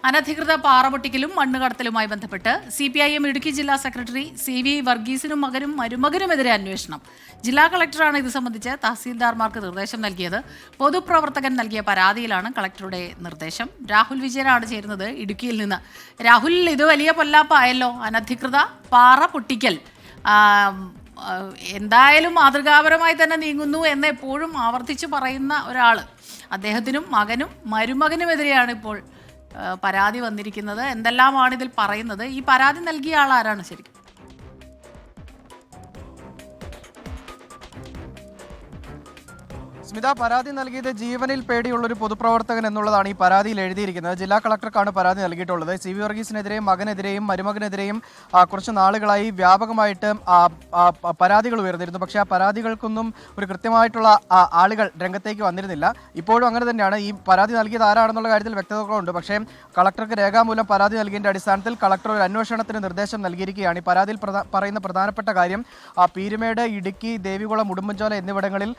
അനധികൃത പാറപൊട്ടിക്കലും മണ്ണുകടത്തലുമായി ബന്ധപ്പെട്ട് CPIM ഇടുക്കി ജില്ലാ സെക്രട്ടറി CV വർഗീസിനും മകനും മരുമകനുമെതിരെ അന്വേഷണം. ജില്ലാ കളക്ടറാണ് ഇത് സംബന്ധിച്ച് തഹസീൽദാർമാർക്ക് നിർദ്ദേശം നൽകിയത്. പൊതുപ്രവർത്തകൻ നൽകിയ പരാതിയിലാണ് കളക്ടറുടെ നിർദ്ദേശം. രാഹുൽ വിജയനാണ് ചേരുന്നത് ഇടുക്കിയിൽ നിന്ന്. രാഹുൽ, ഇത് വലിയ പൊല്ലാപ്പായല്ലോ, അനധികൃത പാറ പൊട്ടിക്കൽ. എന്തായാലും മാതൃകാപരമായി തന്നെ നീങ്ങുന്നു എന്ന് എപ്പോഴും ആവർത്തിച്ച് പറയുന്ന ഒരാൾ, അദ്ദേഹത്തിനും മകനും മരുമകനുമെതിരെയാണ് ഇപ്പോൾ പരാതി വന്നിരിക്കുന്നത്. എന്തെല്ലാമാണ് ഇതിൽ പറയുന്നത്? ഈ പരാതി നൽകിയ ആൾ ആരാണ് ശരിക്കും? സ്മിത, പരാതി നൽകിയത് ജീവനിൽ പേടിയുള്ളൊരു പൊതുപ്രവർത്തകൻ എന്നുള്ളതാണ് ഈ പരാതിയിൽ എഴുതിയിരിക്കുന്നത്. ജില്ലാ കളക്ടർക്കാണ് പരാതി നൽകിയിട്ടുള്ളത്. CV വർഗീസിനെതിരെയും മകനെതിരെയും മരുമകനെതിരെയും കുറച്ച് നാളുകളായി വ്യാപകമായിട്ട് പരാതികൾ ഉയർന്നിരുന്നു. പക്ഷേ ആ പരാതികൾക്കൊന്നും ഒരു കൃത്യമായിട്ടുള്ള ആളുകൾ രംഗത്തേക്ക് വന്നിരുന്നില്ല. ഇപ്പോഴും അങ്ങനെ തന്നെയാണ്. ഈ പരാതി നൽകിയത് ആരാണെന്നുള്ള കാര്യത്തിൽ വ്യക്തതകളുണ്ട്. പക്ഷേ കളക്ടർക്ക് രേഖാമൂലം പരാതി നൽകിയതിൻ്റെ അടിസ്ഥാനത്തിൽ കളക്ടർ ഒരു അന്വേഷണത്തിന് നിർദ്ദേശം നൽകിയിരിക്കുകയാണ്. ഈ പരാതിയിൽ പറയുന്ന പ്രധാനപ്പെട്ട കാര്യം, പീരുമേട്, ഇടുക്കി, ദേവികുളം, ഉടുമ്പൻചോല എന്നിവിടങ്ങളിൽ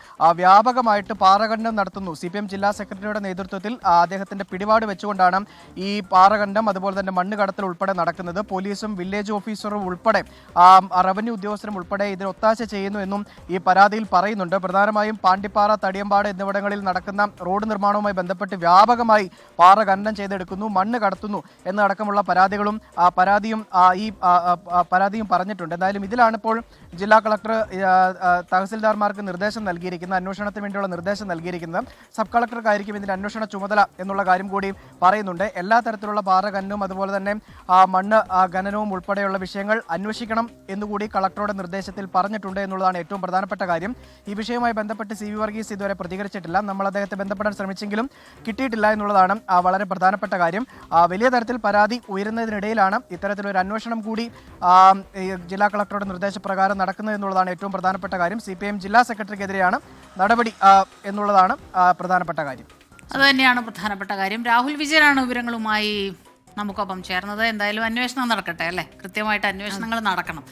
വ്യാപകമായി പാറഖണ്ഡം നടത്തുന്നു. CPM ജില്ലാ സെക്രട്ടറിയുടെ നേതൃത്വത്തിൽ അദ്ദേഹത്തിന്റെ പിടിപാട് വെച്ചുകൊണ്ടാണ് ഈ പാറഖണ്ഡം, അതുപോലെ തന്നെ മണ്ണ് കടത്തൽ ഉൾപ്പെടെ നടക്കുന്നത്. പോലീസും വില്ലേജ് ഓഫീസറും ഉൾപ്പെടെ റവന്യൂ ഉദ്യോഗസ്ഥരും ഉൾപ്പെടെ ഇതിന് ഒത്താശ ചെയ്യുന്നു എന്നും ഈ പരാതിയിൽ പറയുന്നുണ്ട്. പ്രധാനമായും പാണ്ടിപ്പാറ, തടിയമ്പാട് എന്നിവിടങ്ങളിൽ നടക്കുന്ന റോഡ് നിർമ്മാണവുമായി ബന്ധപ്പെട്ട് വ്യാപകമായി പാറ ഖനനം ചെയ്തെടുക്കുന്നു, മണ്ണ് കടത്തുന്നു എന്നടക്കമുള്ള പരാതിയും പറഞ്ഞിട്ടുണ്ട്. എന്തായാലും ഇതിലാണ് ഇപ്പോൾ ജില്ലാ കളക്ടർ തഹസിൽദാർമാർക്ക് നിർദ്ദേശം നൽകിയിരിക്കുന്നത്, അന്വേഷണത്തിന് വേണ്ടിയുള്ള നിർദ്ദേശം നൽകിയിരിക്കുന്നത്. സബ് കളക്ടർക്കായിരിക്കും ഇതിന്റെ അന്വേഷണ ചുമതല എന്നുള്ള കാര്യം കൂടി പറയുന്നുണ്ട്. എല്ലാ തരത്തിലുള്ള പാറ ഖനനവും അതുപോലെ തന്നെ മണ്ണ് ഖനനവും ഉൾപ്പെടെയുള്ള വിഷയങ്ങൾ അന്വേഷിക്കണം എന്നുകൂടി കളക്ടറുടെ നിർദ്ദേശത്തിൽ പറഞ്ഞിട്ടുണ്ട് എന്നുള്ളതാണ് ഏറ്റവും പ്രധാനപ്പെട്ട കാര്യം. ഈ വിഷയവുമായി ബന്ധപ്പെട്ട് CV വർഗീസ് ഇതുവരെ പ്രതികരിച്ചിട്ടില്ല. നമ്മൾ അദ്ദേഹത്തെ ബന്ധപ്പെടാൻ ശ്രമിച്ചെങ്കിലും കിട്ടിയിട്ടില്ല എന്നുള്ളതാണ് വളരെ പ്രധാനപ്പെട്ട കാര്യം. വലിയ തരത്തിൽ പരാതി ഉയരുന്നതിനിടയിലാണ് ഇത്തരത്തിലൊരു അന്വേഷണം കൂടി ജില്ലാ കളക്ടറുടെ നിർദ്ദേശപ്രകാരം നടക്കുന്നത് എന്നുള്ളതാണ് ഏറ്റവും പ്രധാനപ്പെട്ട കാര്യം. CPM ജില്ലാ സെക്രട്ടറിക്കെതിരെയാണ് നടപടി എന്നുള്ളതാണ് പ്രധാനപ്പെട്ട കാര്യം. അതുതന്നെയാണ് പ്രധാനപ്പെട്ട കാര്യം. രാഹുൽ വിജയനാണ് വിവരങ്ങളുമായി നമുക്കൊപ്പം ചേർന്നത്. എന്തായാലും അന്വേഷണം നടക്കട്ടെ, അല്ലേ? കൃത്യമായിട്ട് അന്വേഷണങ്ങൾ നടക്കണം.